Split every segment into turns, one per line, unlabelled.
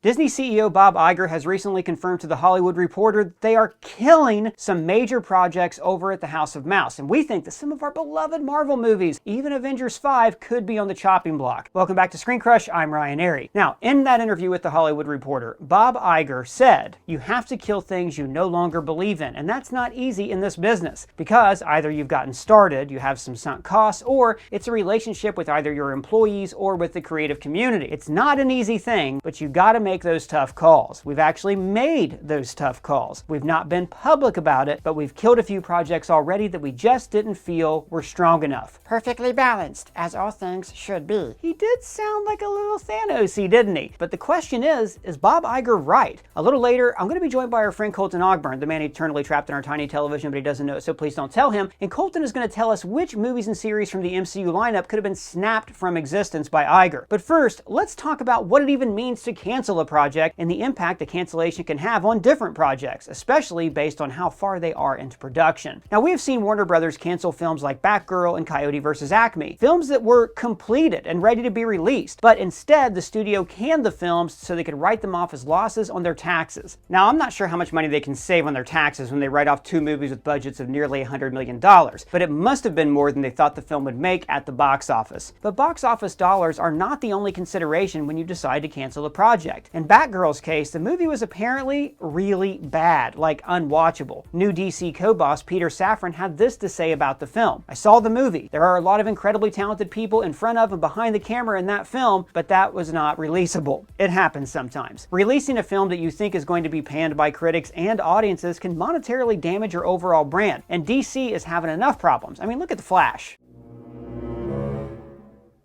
Disney CEO Bob Iger has recently confirmed to The Hollywood Reporter that they are killing some major projects over at the House of Mouse, and we think that some of our beloved Marvel movies, even Avengers 5, could be on the chopping block. Welcome back to Screen Crush, I'm Ryan Airy. Now, in that interview with The Hollywood Reporter, Bob Iger said, "You have to kill things you no longer believe in, and that's not easy in this business, because either you've gotten started, you have some sunk costs, or it's a relationship with either your employees or with the creative community. It's not an easy thing, but you gotta make those tough calls. We've actually made those tough calls. We've not been public about it, but we've killed a few projects already that we just didn't feel were strong enough." Perfectly balanced, as all things should be. He did sound like a little Thanos-y, didn't he? But the question is Bob Iger right? A little later, I'm going to be joined by our friend Colton Ogburn, the man eternally trapped in our tiny television, but he doesn't know it, so please don't tell him. And Colton is going to tell us which movies and series from the MCU lineup could have been snapped from existence by Iger. But first, let's talk about what it even means to cancel a project and the impact a cancellation can have on different projects, especially based on how far they are into production. Now, we have seen Warner Brothers cancel films like Batgirl and Coyote vs. Acme, films that were completed and ready to be released, but instead the studio canned the films so they could write them off as losses on their taxes. Now, I'm not sure how much money they can save on their taxes when they write off two movies with budgets of nearly $100 million, but it must have been more than they thought the film would make at the box office. But box office dollars are not the only consideration when you decide to cancel a project. In Batgirl's case, the movie was apparently really bad, like unwatchable. New DC co-boss Peter Safran had this to say about the film: "I saw the movie. There are a lot of incredibly talented people in front of and behind the camera in that film, but that was not releasable." It happens sometimes. Releasing a film that you think is going to be panned by critics and audiences can monetarily damage your overall brand, and DC is having enough problems. I mean, look at The Flash.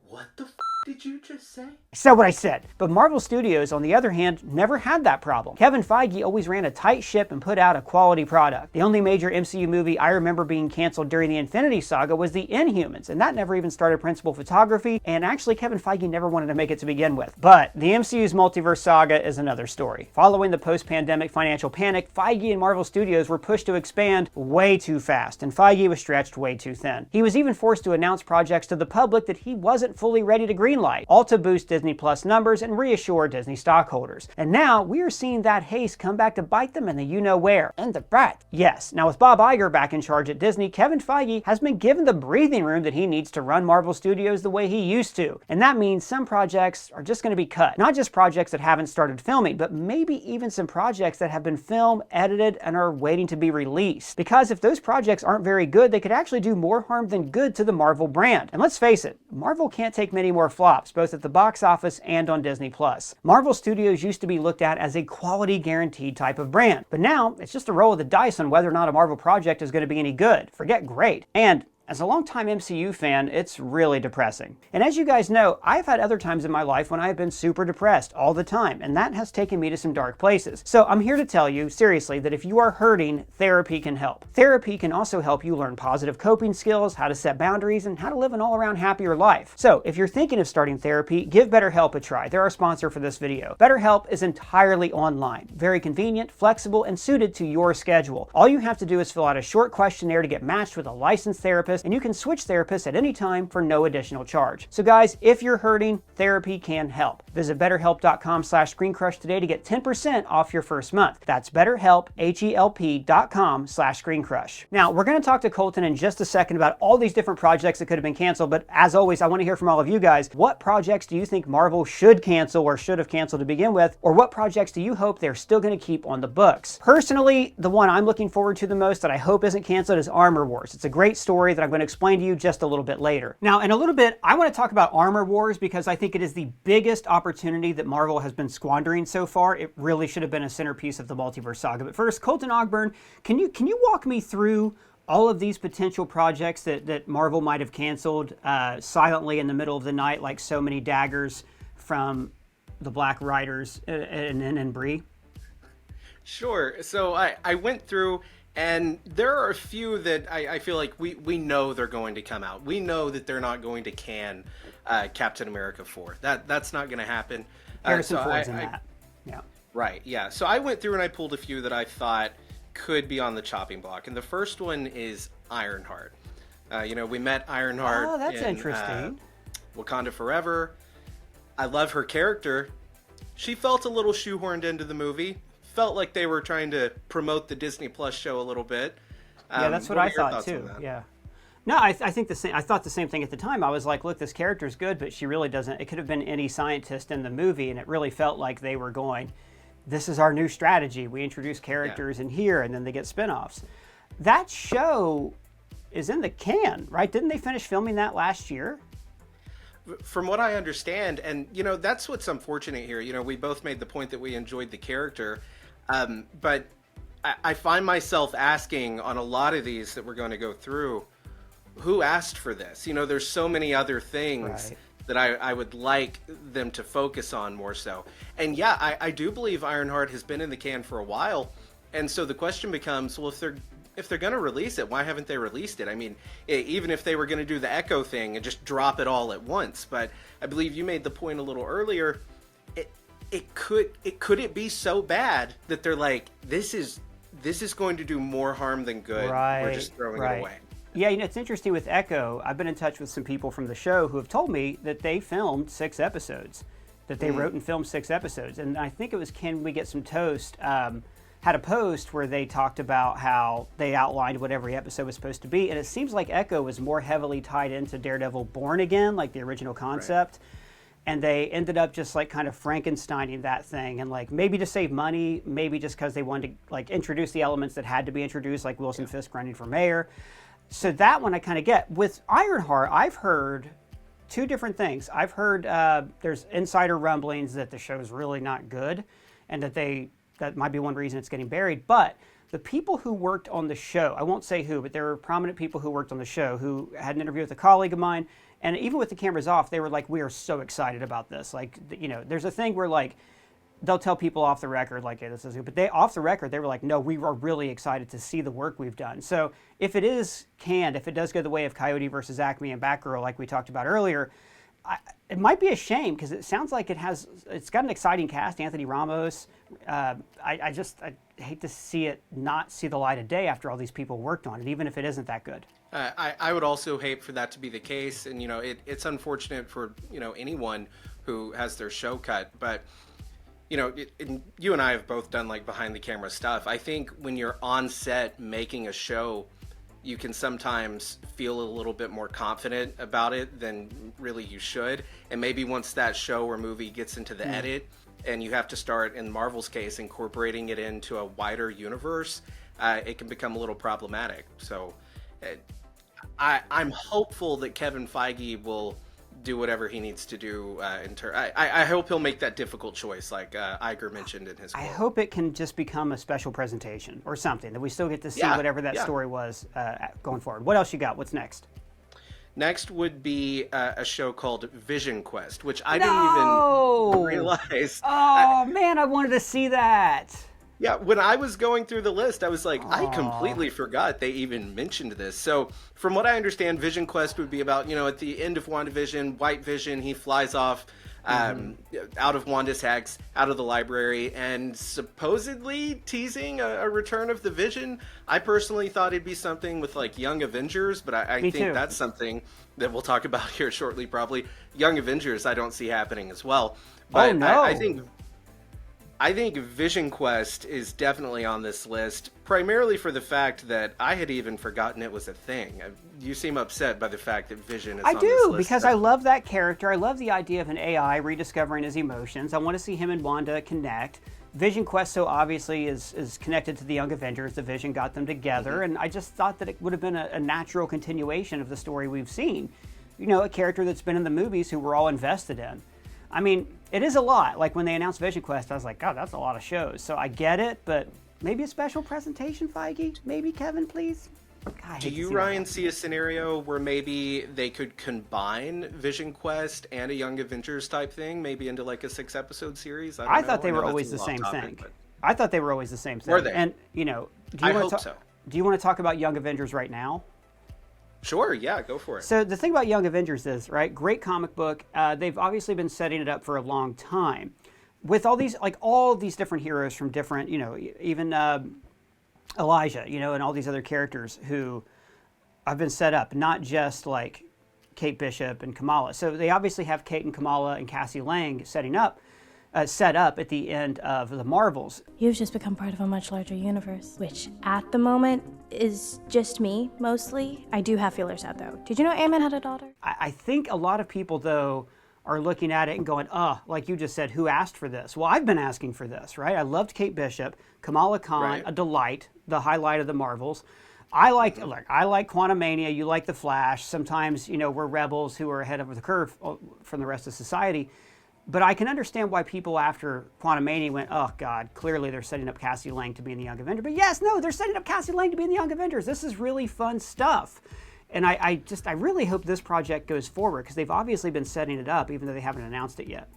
What the f*** did you just say?
I said what I said. But Marvel Studios, on the other hand, never had that problem. Kevin Feige always ran a tight ship and put out a quality product. The only major MCU movie I remember being canceled during the Infinity Saga was The Inhumans, and that never even started principal photography, and actually Kevin Feige never wanted to make it to begin with. But the MCU's multiverse saga is another story. Following the post-pandemic financial panic, Feige and Marvel Studios were pushed to expand way too fast, and Feige was stretched way too thin. He was even forced to announce projects to the public that he wasn't fully ready to greenlight, all to boost Disney Plus numbers and reassure Disney stockholders. And now we are seeing that haste come back to bite them in the you-know-where. In the butt. Yes, now with Bob Iger back in charge at Disney, Kevin Feige has been given the breathing room that he needs to run Marvel Studios the way he used to. And that means some projects are just going to be cut. Not just projects that haven't started filming, but maybe even some projects that have been filmed, edited, and are waiting to be released. Because if those projects aren't very good, they could actually do more harm than good to the Marvel brand. And let's face it, Marvel can't take many more flops, both at the box office and on Disney Plus. Marvel Studios used to be looked at as a quality guaranteed type of brand, but now it's just a roll of the dice on whether or not a Marvel project is going to be any good. Forget great. And as a longtime MCU fan, it's really depressing. And as you guys know, I've had other times in my life when I've been super depressed all the time, and that has taken me to some dark places. So I'm here to tell you, seriously, that if you are hurting, therapy can help. Therapy can also help you learn positive coping skills, how to set boundaries, and how to live an all-around happier life. So if you're thinking of starting therapy, give BetterHelp a try. They're our sponsor for this video. BetterHelp is entirely online, very convenient, flexible, and suited to your schedule. All you have to do is fill out a short questionnaire to get matched with a licensed therapist, and you can switch therapists at any time for no additional charge. So guys, if you're hurting, therapy can help. Visit betterhelp.com/screencrush today to get 10% off your first month. That's BetterHelp, HELP.com/screencrush. Now, we're going to talk to Colton in just a second about all these different projects that could have been canceled, but as always, I want to hear from all of you guys. What projects do you think Marvel should cancel or should have canceled to begin with? Or what projects do you hope they're still going to keep on the books? Personally, the one I'm looking forward to the most that I hope isn't canceled is Armor Wars. It's a great story that I'm going to explain to you just a little bit later. Now, in a little bit, I want to talk about Armor Wars because I think it is the biggest opportunity that Marvel has been squandering so far. It really should have been a centerpiece of the multiverse saga. But first, Colton Ogburn, can you walk me through all of these potential projects that Marvel might have canceled silently in the middle of the night, like so many daggers from the Black Riders and Bree?
Sure. So I went through, and there are a few that I feel like we know they're going to come out. We know that they're not going to can Captain America 4. That's not going to happen.
Harrison Ford's in that. Yeah.
Right, yeah. So I went through and I pulled a few that I thought could be on the chopping block. And the first one is Ironheart. We met Ironheart
in
interesting. Wakanda Forever. I love her character, she felt a little shoehorned into the movie. Felt like they were trying to promote the Disney Plus show a little bit.
Yeah, that's what
are
I
your
thought
thoughts on
too.
that?
Yeah. No, I think the same. I thought the same thing at the time. I was like, look, this character's good, but she really doesn't. It could have been any scientist in the movie, and it really felt like they were going, this is our new strategy. We introduce characters in here, and then they get spinoffs. That show is in the can, right? Didn't they finish filming that last year?
From what I understand, and that's what's unfortunate here. We both made the point that we enjoyed the character, but I find myself asking on a lot of these that we're going to go through, who asked for this? There's so many other things
Right.
that I would like them to focus on more so. And yeah, I do believe Ironheart has been in the can for a while, and so the question becomes, well, if they're going to release it, why haven't they released it? I mean, even if they were going to do the Echo thing and just drop it all at once, but I believe you made the point a little earlier. Could it be so bad that they're like, this is going to do more harm than good?
Right.
We're just throwing it away.
Yeah, it's interesting with Echo. I've been in touch with some people from the show who have told me that they filmed 6 episodes, that they wrote and filmed 6 episodes. And I think it was Can We Get Some Toast had a post where they talked about how they outlined what every episode was supposed to be. And it seems like Echo was more heavily tied into Daredevil Born Again, like the original concept. Right. And they ended up just like kind of Frankensteining that thing, and like maybe to save money, maybe just because they wanted to like introduce the elements that had to be introduced, like Wilson Fisk running for mayor. So that one I kind of get. With Ironheart, I've heard 2 different things. I've heard there's insider rumblings that the show's really not good, and that might be one reason it's getting buried. But the people who worked on the show, I won't say who, but there were prominent people who worked on the show who had an interview with a colleague of mine, and even with the cameras off, they were like, we are so excited about this. Like, there's a thing where like, they'll tell people off the record, like, hey, this is good. But off the record, they were like, no, we are really excited to see the work we've done. So if it is canned, if it does go the way of Coyote versus Acme and Batgirl, like we talked about earlier, it might be a shame because it sounds like it's got an exciting cast. Anthony Ramos. I hate to see it not see the light of day after all these people worked on it, even if it isn't that good.
I would also hate for that to be the case, and it's unfortunate for anyone who has their show cut, but you and I have both done like behind the camera stuff. I think when you're on set making a show, you can sometimes feel a little bit more confident about it than really you should. And maybe once that show or movie gets into the edit and you have to start, in Marvel's case, incorporating it into a wider universe, it can become a little problematic. So I'm hopeful that Kevin Feige will do whatever he needs to do. I hope he'll make that difficult choice, like Iger mentioned in his quote.
I hope it can just become a special presentation or something, that we still get to see whatever that story was going forward. What else you got? What's next?
Next would be a show called Vision Quest, which I didn't even realize.
Oh, man, I wanted to see that.
Yeah, when I was going through the list, I was like, I completely forgot they even mentioned this. So, from what I understand, Vision Quest would be about, at the end of WandaVision, White Vision, he flies off out of Wanda's hex, out of the library, and supposedly teasing a return of the Vision. I personally thought it'd be something with, like, Young Avengers, but I think that's something that we'll talk about here shortly, probably. Young Avengers, I don't see happening as well. But
no.
I think Vision Quest is definitely on this list, primarily for the fact that I had even forgotten it was a thing. You seem upset by the fact that Vision is on this list. I do,
because I love that character. I love the idea of an AI rediscovering his emotions. I want to see him and Wanda connect. Vision Quest so obviously is connected to the Young Avengers. The Vision got them together, and I just thought that it would have been a natural continuation of the story we've seen. A character that's been in the movies who we're all invested in. I mean, it is a lot. Like when they announced Vision Quest, I was like, God, that's a lot of shows. So I get it, but maybe a special presentation, Feige? Maybe, Kevin, please?
Do you, Ryan, see a scenario where maybe they could combine Vision Quest and a Young Avengers type thing, maybe into like a 6-episode series?
I thought they were always the same thing. I thought they were always the same thing.
Were they?
And,
I hope so.
Do you want to talk about Young Avengers right now?
Sure, yeah, go for it.
So the thing about Young Avengers is, right, great comic book. They've obviously been setting it up for a long time. With all these different heroes from different, even Elijah, and all these other characters who have been set up, not just like Kate Bishop and Kamala. So they obviously have Kate and Kamala and Cassie Lang setting up. set up at the end of the Marvels.
You've just become part of a much larger universe, which at the moment is just me, mostly. I do have feelers out, though. Did you know Ant-Man had a daughter?
I think a lot of people, though, are looking at it and going, like you just said, who asked for this? Well, I've been asking for this, right? I loved Kate Bishop, Kamala Khan,
Right.
a delight, the highlight of the Marvels. I like Quantumania, you like The Flash. Sometimes, we're rebels who are ahead of the curve from the rest of society. But I can understand why people after Quantumania went, oh God, clearly they're setting up Cassie Lang to be in the Young Avengers. But yes, no, they're setting up Cassie Lang to be in the Young Avengers. This is really fun stuff. And I really hope this project goes forward, because they've obviously been setting it up, even though they haven't announced it yet.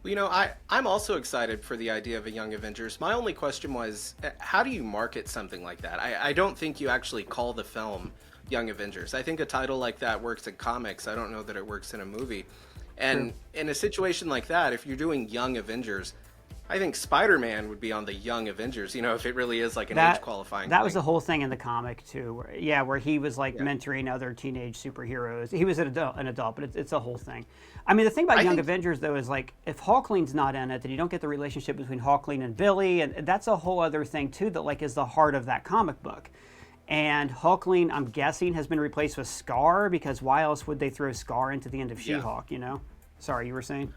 Well, I'm also excited for the idea of a Young Avengers. My only question was, how do you market something like that? I don't think you actually call the film Young Avengers. I think a title like that works in comics. I don't know that it works in a movie. And in a situation like that, if you're doing Young Avengers, I think Spider-Man would be on the Young Avengers, if it really is like an age qualifying
That
thing.
was the whole thing in the comic too, where he was mentoring other teenage superheroes. He was an adult, but it's a whole thing. I mean, the thing about Young Avengers though is, like, if Hulkling's not in it, then you don't get the relationship between Hulkling and Billy, and that's a whole other thing too that, like, is the heart of that comic book. And Hulkling, I'm guessing, has been replaced with Scar, because why else would they throw Scar into the end of She-Hulk, Sorry, you were saying?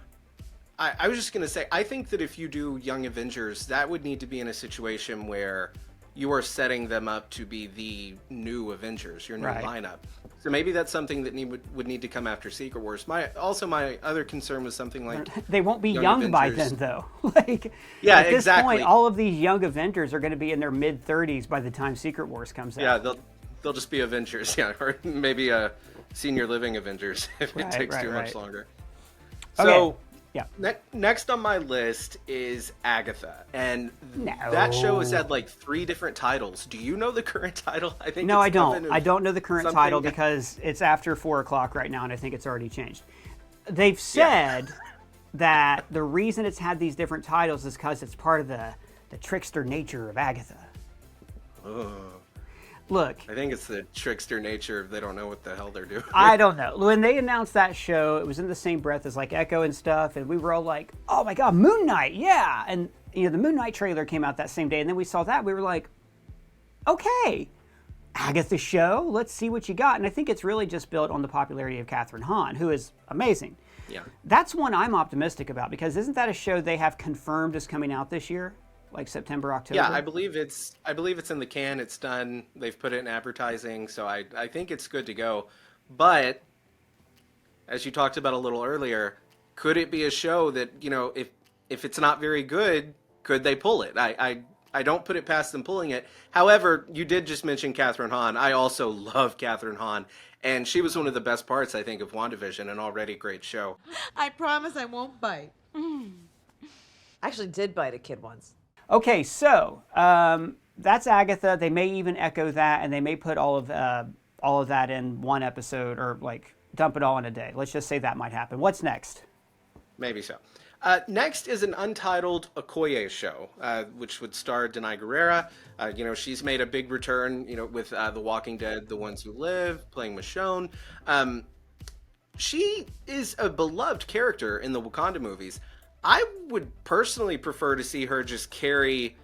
I was just going to say, I think that if you do Young Avengers, that would need to be in a situation where you are setting them up to be the new Avengers, your new lineup. So maybe that's something that would need to come after Secret Wars. My other concern was something like...
They won't be young by then, though. At this point, all of these Young Avengers are going to be in their mid-30s by the time Secret Wars comes out.
Yeah, they'll just be Avengers, or maybe a Senior Living Avengers if it takes too much longer. So...
Yeah.
Next on my list is Agatha, and that show has had like 3 different titles. Do you know the current title? I think
I don't. I don't know the current title because it's after 4 o'clock right now, and I think it's already changed. They've said that the reason it's had these different titles is because it's part of the trickster nature of Agatha. Look,
I think it's the trickster nature. They don't know what the hell they're doing.
I don't know. When they announced that show, it was in the same breath as like Echo and stuff, and we were all like, "Oh my God, Moon Knight, yeah!" And the Moon Knight trailer came out that same day, and then we saw that, we were like, "Okay, Agatha show, let's see what you got." And I think it's really just built on the popularity of Catherine Hahn, who is amazing.
Yeah,
that's one I'm optimistic about, because isn't that a show they have confirmed is coming out this year? Like September, October?
Yeah, I believe it's in the can. It's done. They've put it in advertising, so I think it's good to go. But as you talked about a little earlier, could it be a show that, if it's not very good, could they pull it? I don't put it past them pulling it. However, you did just mention Catherine Hahn. I also love Catherine Hahn, and she was one of the best parts, I think, of WandaVision, an already great show.
I promise I won't bite. I actually did bite a kid once.
Okay, so that's Agatha. They may even echo that, and they may put all of that in one episode, or like dump it all in a day. Let's just say that might happen. What's next?
Maybe so. Next is an untitled Okoye show, which would star Denai Guerrera. She's made a big return, with The Walking Dead, The Ones Who Live, playing Michonne. She is a beloved character in the Wakanda movies. I would personally prefer to see her just carry,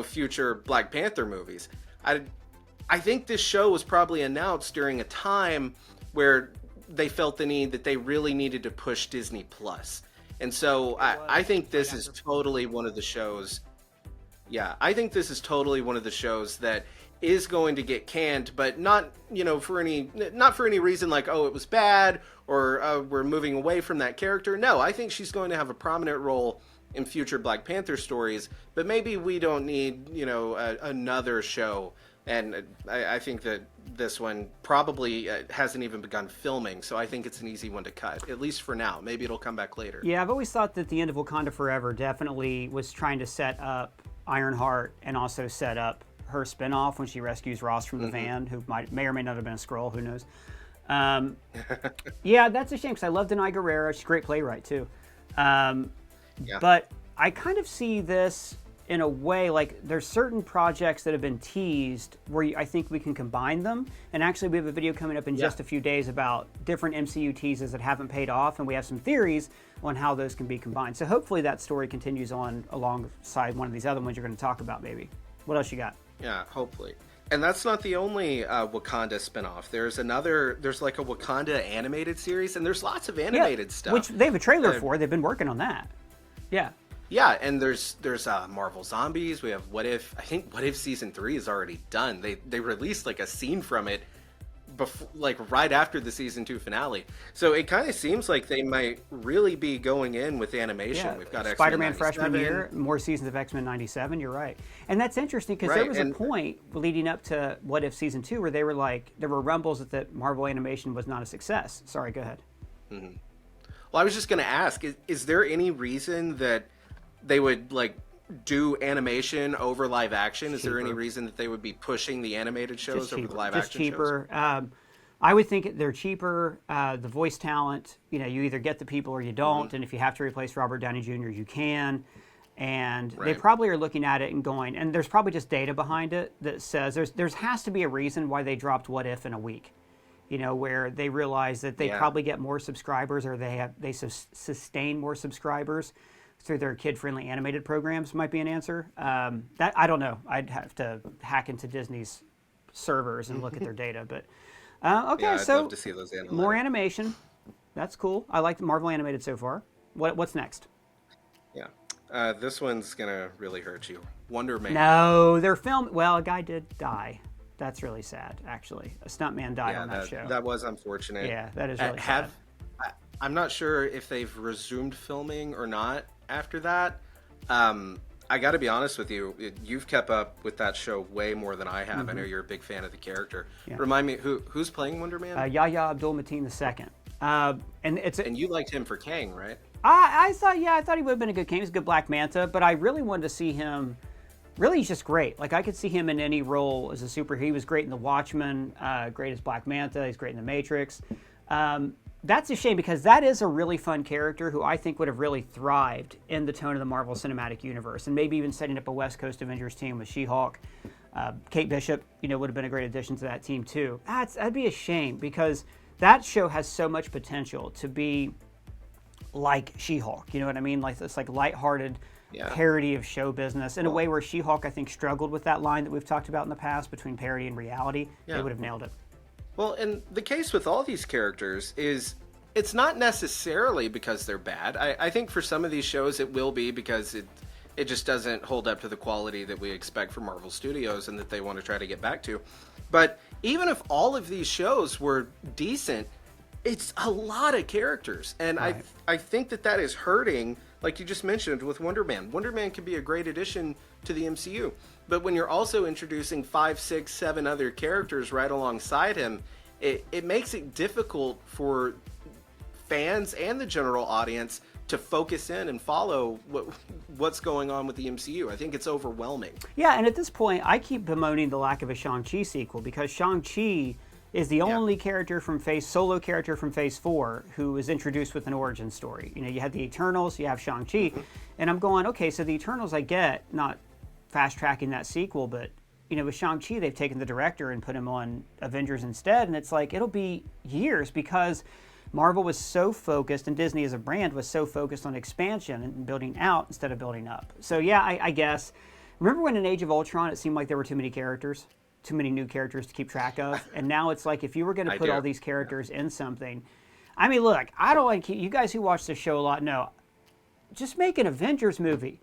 future Black Panther movies. I think this show was probably announced during a time where they felt the need that they really needed to push Disney Plus. And so I think this is totally one of the shows. Yeah, I think this is totally one of the shows that is going to get canned, but not for any reason like, oh, it was bad, or we're moving away from that character. No, I think she's going to have a prominent role in future Black Panther stories, but maybe we don't need another show. And I think that this one probably hasn't even begun filming, so I think it's an easy one to cut, at least for now. Maybe it'll come back later.
Yeah, I've always thought that the end of Wakanda Forever definitely was trying to set up Ironheart and also set up her spinoff when she rescues Ross from the van, who may or may not have been a Skrull, who knows. Yeah, that's a shame, because I love Denai Guerrera. She's a great playwright, too. But I kind of see this in a way, like, there's certain projects that have been teased where I think we can combine them. And actually, we have a video coming up in just a few days about different MCU teases that haven't paid off, and we have some theories on how those can be combined. So hopefully that story continues on alongside one of these other ones you're going to talk about, maybe. What else you got?
Yeah, hopefully. And that's not the only Wakanda spinoff. There's like a Wakanda animated series, and there's lots of animated stuff.
Which they have a trailer for. They've been working on that. Yeah.
Yeah, and there's Marvel Zombies. We have What If. I think What If season 3 is already done. They released like a scene from it before, like right after the season 2 finale. So it kind of seems like they might really be going in with animation.
Yeah.
We've got
Spider-Man
X-Men
freshman
97.
year, more seasons of X-Men 97. You're right, and that's interesting because there was a point leading up to What If season 2 where they were like, there were rumbles that Marvel animation was not a success. Sorry, go ahead.
Mm-hmm. Well, I was just going to ask: is there any reason that they would like do animation over live action? Is there any reason that they would be pushing the animated shows over the live action shows?
Just cheaper. I would think they're cheaper. The voice talent, you either get the people or you don't. And if you have to replace Robert Downey Jr., you can. And they probably are looking at it and going, and there's probably just data behind it that says there has to be a reason why they dropped What If in a week. Where they realize that they probably get more subscribers, or they sustain more subscribers through their kid-friendly animated programs might be an answer. That I don't know. I'd have to hack into Disney's servers and look at their data. But okay,
I'd
so
love to see those
more animation. That's cool. I like the Marvel animated so far. What's next?
Yeah, this one's gonna really hurt you. Wonder Man.
No, they're filming. Well, a guy did die. That's really sad, actually. A stuntman died on that show.
That was unfortunate.
Yeah, that is really sad.
I'm not sure if they've resumed filming or not after that. I got to be honest with you. You've kept up with that show way more than I have. I know you're a big fan of the character. Yeah. Remind me, who's playing Wonder Man?
Yahya Abdul-Mateen II. And
you liked him for Kang, right?
I thought he would have been a good Kang. He's a good Black Manta, but I really wanted to see him. Really, he's just great. Like, I could see him in any role as a superhero. He was great in The Watchmen, great as Black Manta. He's great in The Matrix. That's a shame because that is a really fun character who I think would have really thrived in the tone of the Marvel Cinematic Universe, and maybe even setting up a West Coast Avengers team with She-Hulk. Kate Bishop, would have been a great addition to that team too. That'd be a shame because that show has so much potential to be like She-Hulk. You know what I mean? Like this, like lighthearted parody of show business in a way where She-Hulk, I think, struggled with that line that we've talked about in the past between parody and reality. Yeah. They would have nailed it.
Well, and the case with all these characters is it's not necessarily because they're bad. I think for some of these shows it will be because it just doesn't hold up to the quality that we expect from Marvel Studios and that they want to try to get back to. But even if all of these shows were decent, it's a lot of characters. And right. I think that is hurting, like you just mentioned with Wonder Man. Wonder Man could be a great addition to the MCU. But when you're also introducing 5, 6, 7 other characters right alongside him, it makes it difficult for fans and the general audience to focus in and follow what's going on with the MCU. I think it's overwhelming.
Yeah, and at this point, I keep bemoaning the lack of a Shang-Chi sequel because Shang-Chi is the only solo character from Phase 4 who is introduced with an origin story. You had the Eternals, you have Shang-Chi, and I'm going, okay, so the Eternals I get, not fast-tracking that sequel, but with Shang-Chi, they've taken the director and put him on Avengers instead, and it's like, it'll be years because Marvel was so focused, and Disney as a brand was so focused on expansion and building out instead of building up. So yeah, I guess. Remember when in Age of Ultron, it seemed like there were too many characters? Too many new characters to keep track of? And now it's like, if you were going to put all these characters in something, I mean, look, I don't like, you guys who watch this show a lot know, just make an Avengers movie.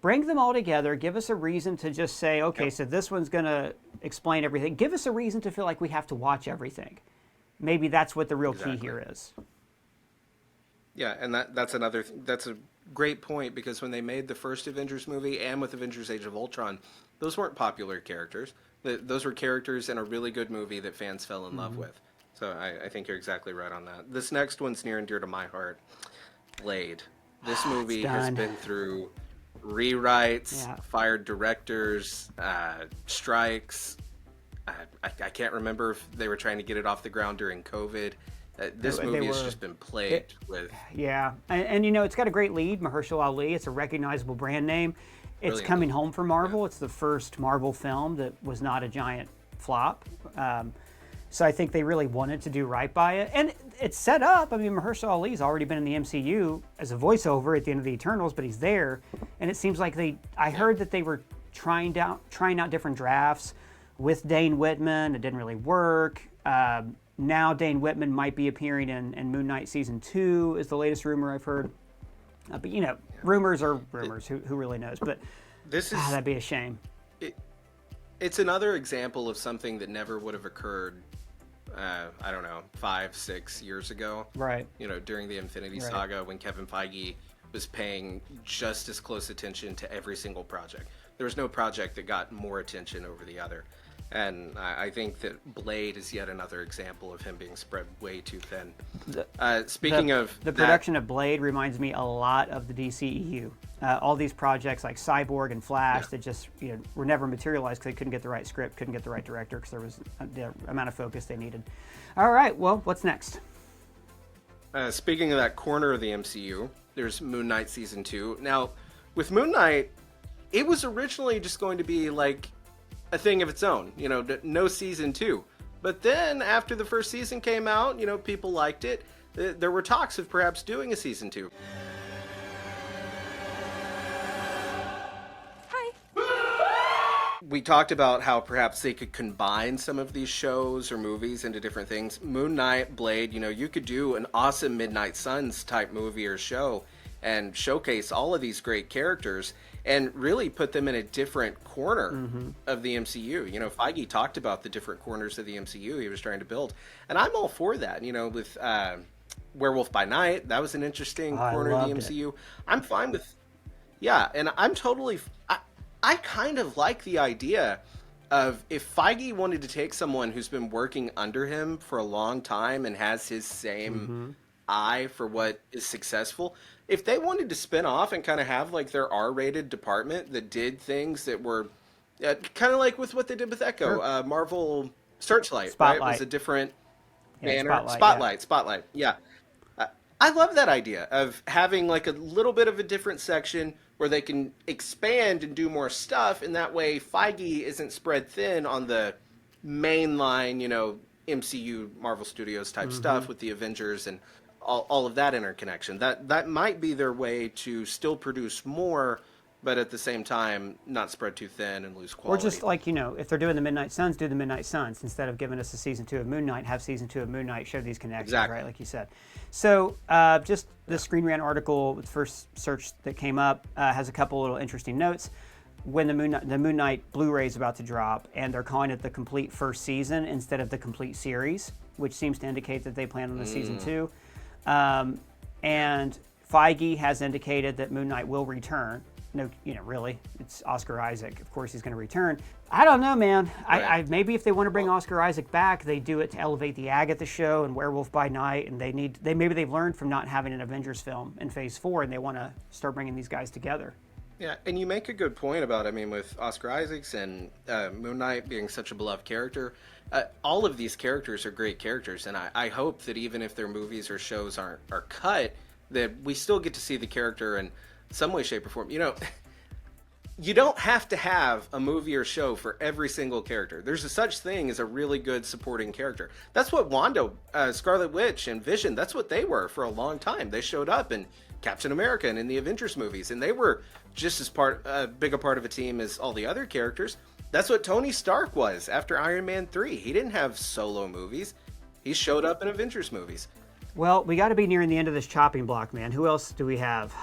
Bring them all together. Give us a reason to just say, okay, so this one's going to explain everything. Give us a reason to feel like we have to watch everything. Maybe that's what the real key here is.
Yeah, and that's a great point because when they made the first Avengers movie and with Avengers Age of Ultron, those weren't popular characters. Those were characters in a really good movie that fans fell in love with. So I think you're exactly right on that. This next one's near and dear to my heart. Blade. This movie has been through rewrites, fired directors, strikes. I can't remember if they were trying to get it off the ground during COVID. This movie has just been plagued with...
Yeah, and it's got a great lead, Mahershala Ali. It's a recognizable brand name. It's coming home from Marvel. Yeah. It's the first Marvel film that was not a giant flop. So I think they really wanted to do right by it. And it's set up. I mean, Mahershala Ali's already been in the MCU as a voiceover at the end of the Eternals, but he's there. And it seems like I heard that they were trying out different drafts with Dane Whitman. It didn't really work. Now Dane Whitman might be appearing in Moon Knight Season 2 is the latest rumor I've heard. But, you know, rumors are rumors. Who really knows? But that'd be a shame.
It's another example of something that never would have occurred, I don't know, 5-6 years ago.
Right.
You know, during the Infinity Saga, when Kevin Feige was paying just as close attention to every single project. There was no project that got more attention over the other. And I think that Blade is yet another example of him being spread way too thin. Speaking of
the production of Blade reminds me a lot of the DCEU. All these projects like Cyborg and Flash that just were never materialized because they couldn't get the right script, couldn't get the right director because there was the amount of focus they needed. All right, well, what's next?
Speaking of that corner of the MCU, there's Moon Knight Season 2. Now, with Moon Knight, it was originally just going to be like a thing of its own, no Season 2. But then after the first season came out, people liked it. There were talks of perhaps doing a Season 2. We talked about how perhaps they could combine some of these shows or movies into different things. Moon Knight, Blade, you could do an awesome Midnight Suns type movie or show and showcase all of these great characters and really put them in a different corner of the MCU. Feige talked about the different corners of the MCU he was trying to build. And I'm all for that, with Werewolf by Night. That was an interesting corner of the MCU. I'm fine with... Yeah, and I'm totally... I kind of like the idea of if Feige wanted to take someone who's been working under him for a long time and has his same eye for what is successful, if they wanted to spin off and kind of have like their R-rated department that did things that were kind of like with what they did with Echo, Marvel Searchlight,
Spotlight.
Right? It was a different banner.
Spotlight,
Yeah. I love that idea of having like a little bit of a different section where they can expand and do more stuff, and that way Feige isn't spread thin on the mainline, MCU Marvel Studios type stuff with the Avengers and all of that interconnection. That might be their way to still produce more, but at the same time not spread too thin and lose quality.
Or just like, if they're doing the Midnight Suns, do the Midnight Suns. Instead of giving us a Season 2 of Moon Knight, have Season 2 of Moon Knight, show these connections, right, like you said. So just the Screen Rant article, the first search that came up, has a couple little interesting notes. When the Moon Knight Blu-ray is about to drop, and they're calling it the complete first season instead of the complete series, which seems to indicate that they plan on a Season 2. And Feige has indicated that Moon Knight will return. No, really, it's Oscar Isaac. Of course, he's going to return. I don't know, man.
Right.
Maybe if they want to bring Oscar Isaac back, they do it to elevate the Agatha show and Werewolf by Night, and maybe they've learned from not having an Avengers film in Phase 4, and they want to start bringing these guys together.
Yeah, and you make a good point about, with Oscar Isaacs and Moon Knight being such a beloved character, all of these characters are great characters, and I hope that even if their movies or shows are cut, that we still get to see the character in some way, shape, or form. You don't have to have a movie or show for every single character. There's a such thing as a really good supporting character. That's what Wanda, Scarlet Witch, and Vision, that's what they were for a long time. They showed up in Captain America and in the Avengers movies, and they were just as big a part of a team as all the other characters. That's what Tony Stark was after Iron Man 3. He didn't have solo movies. He showed up in Avengers movies.
Well, we got to be nearing the end of this chopping block, man. Who else do we have?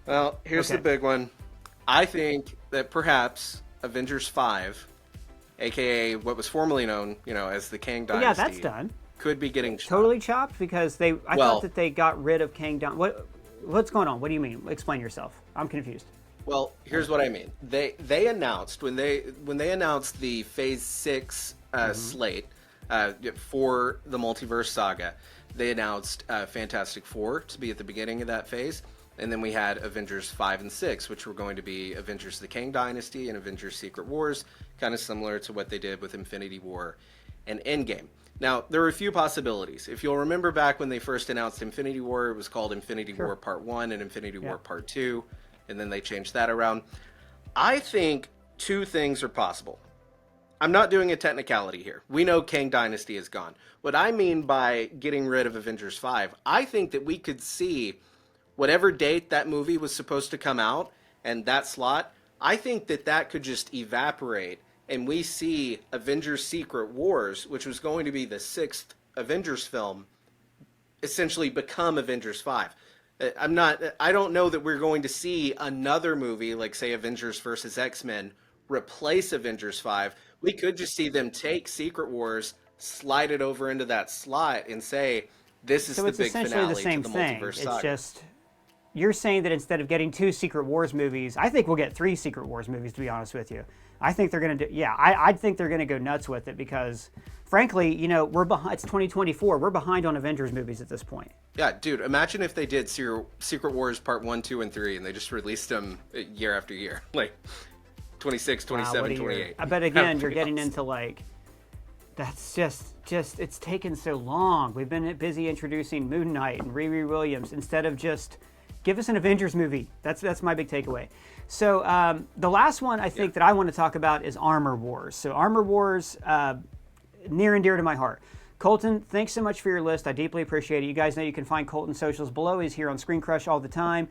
Well, here's the big one. I think that perhaps Avengers 5, aka what was formerly known, as the Kang Dynasty.
Yeah, that's done.
Could be getting chopped.
Totally chopped because I thought that they got rid of Kang Dynasty. What's going on? What do you mean? Explain yourself. I'm confused.
Well, here's what I mean. They announced when they announced the Phase 6 slate for the Multiverse Saga. They announced Fantastic Four to be at the beginning of that phase, and then we had Avengers 5 and 6, which were going to be Avengers the Kang Dynasty and Avengers Secret Wars, kind of similar to what they did with Infinity War and Endgame. Now, there were a few possibilities. If you'll remember back when they first announced Infinity War, it was called Infinity War Part 1 and Infinity War Part 2, and then they changed that around. I think two things are possible. I'm not doing a technicality here. We know Kang Dynasty is gone. What I mean by getting rid of Avengers 5, I think that we could see whatever date that movie was supposed to come out and that slot, I think that that could just evaporate and we see Avengers Secret Wars, which was going to be the 6th Avengers film, essentially become Avengers 5. I don't know that we're going to see another movie like, say, Avengers versus X-Men replace Avengers 5. We could just see them take Secret Wars, slide it over into that slot, and say, this is the big finale
the same
to the
thing.
multiverse
It's
saga.
just, you're saying that instead of getting 2 Secret Wars movies, I think we'll get 3 Secret Wars movies, to be honest with you. I think they're going to do, yeah, I think they're going to go nuts with it because, frankly, you know, we're behind, it's 2024, we're behind on Avengers movies at this point.
Yeah, dude, imagine if they did Secret Wars Part 1, 2, and 3, and they just released them year after year. Like, 26, 27, 28.
But again, you're getting into, like, that's just, it's taken so long. We've been busy introducing Moon Knight and Riri Williams instead of just give us an Avengers movie. That's my big takeaway. So the last one I think that I want to talk about is Armor Wars. So Armor Wars, near and dear to my heart. Colton, thanks so much for your list. I deeply appreciate it. You guys know you can find Colton's socials below. He's here on Screen Crush all the time.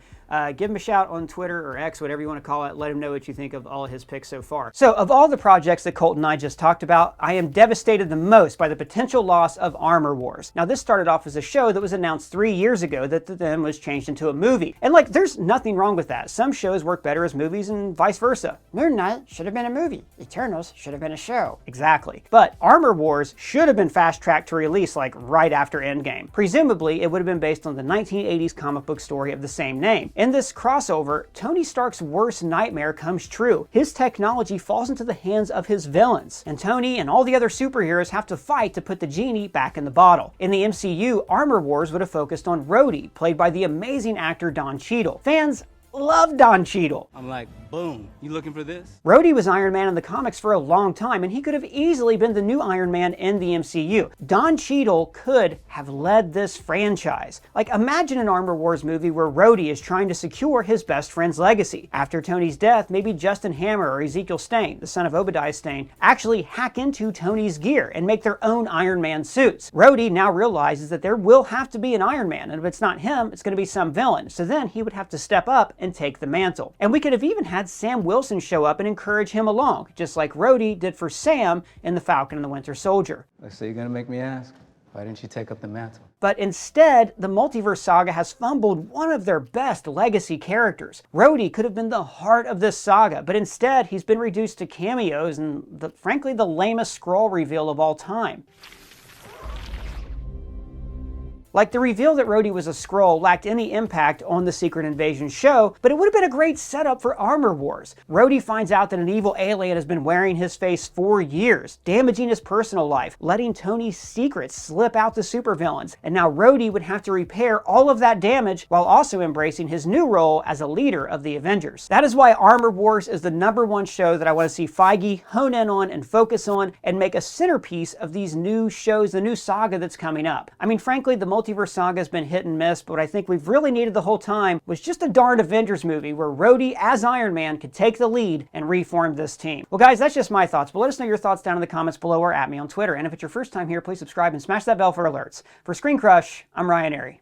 Give him a shout on Twitter or X, whatever you want to call it. Let him know what you think of all of his picks so far. So of all the projects that Colton and I just talked about, I am devastated the most by the potential loss of Armor Wars. Now, this started off as a show that was announced 3 years ago that then was changed into a movie. And like, there's nothing wrong with that. Some shows work better as movies and vice versa. Moon Knight should have been a movie. Eternals should have been a show. Exactly. But Armor Wars should have been fast-tracked to release like right after Endgame. Presumably, it would have been based on the 1980s comic book story of the same name. In this crossover, Tony Stark's worst nightmare comes true. His technology falls into the hands of his villains, and Tony and all the other superheroes have to fight to put the genie back in the bottle. In the MCU, Armor Wars would have focused on Rhodey, played by the amazing actor Don Cheadle. Fans love Don Cheadle.
I'm like, boom, you looking for this?
Rhodey was Iron Man in the comics for a long time, and he could have easily been the new Iron Man in the MCU. Don Cheadle could have led this franchise. Like, imagine an Armor Wars movie where Rhodey is trying to secure his best friend's legacy. After Tony's death, maybe Justin Hammer or Ezekiel Stane, the son of Obadiah Stane, actually hack into Tony's gear and make their own Iron Man suits. Rhodey now realizes that there will have to be an Iron Man, and if it's not him, it's going to be some villain. So then he would have to step up and take the mantle. And we could have even had Sam Wilson show up and encourage him along, just like Rhodey did for Sam in The Falcon and the Winter Soldier.
So you're gonna make me ask, why didn't you take up the mantle?
But instead, the Multiverse Saga has fumbled one of their best legacy characters. Rhodey could have been the heart of this saga, but instead he's been reduced to cameos and, frankly, the lamest Skrull reveal of all time. Like, the reveal that Rhodey was a Skrull lacked any impact on the Secret Invasion show, but it would have been a great setup for Armor Wars. Rhodey finds out that an evil alien has been wearing his face for years, damaging his personal life, letting Tony's secrets slip out to supervillains. And now Rhodey would have to repair all of that damage while also embracing his new role as a leader of the Avengers. That is why Armor Wars is the #1 show that I want to see Feige hone in on and focus on and make a centerpiece of these new shows, the new saga that's coming up. I mean, frankly, the Multiverse Saga has been hit and miss, but what I think we've really needed the whole time was just a darn Avengers movie where Rhodey as Iron Man could take the lead and reform this team. Well guys, that's just my thoughts, but let us know your thoughts down in the comments below or at me on Twitter. And if it's your first time here, please subscribe and smash that bell for alerts. For Screen Crush, I'm Ryan Airy.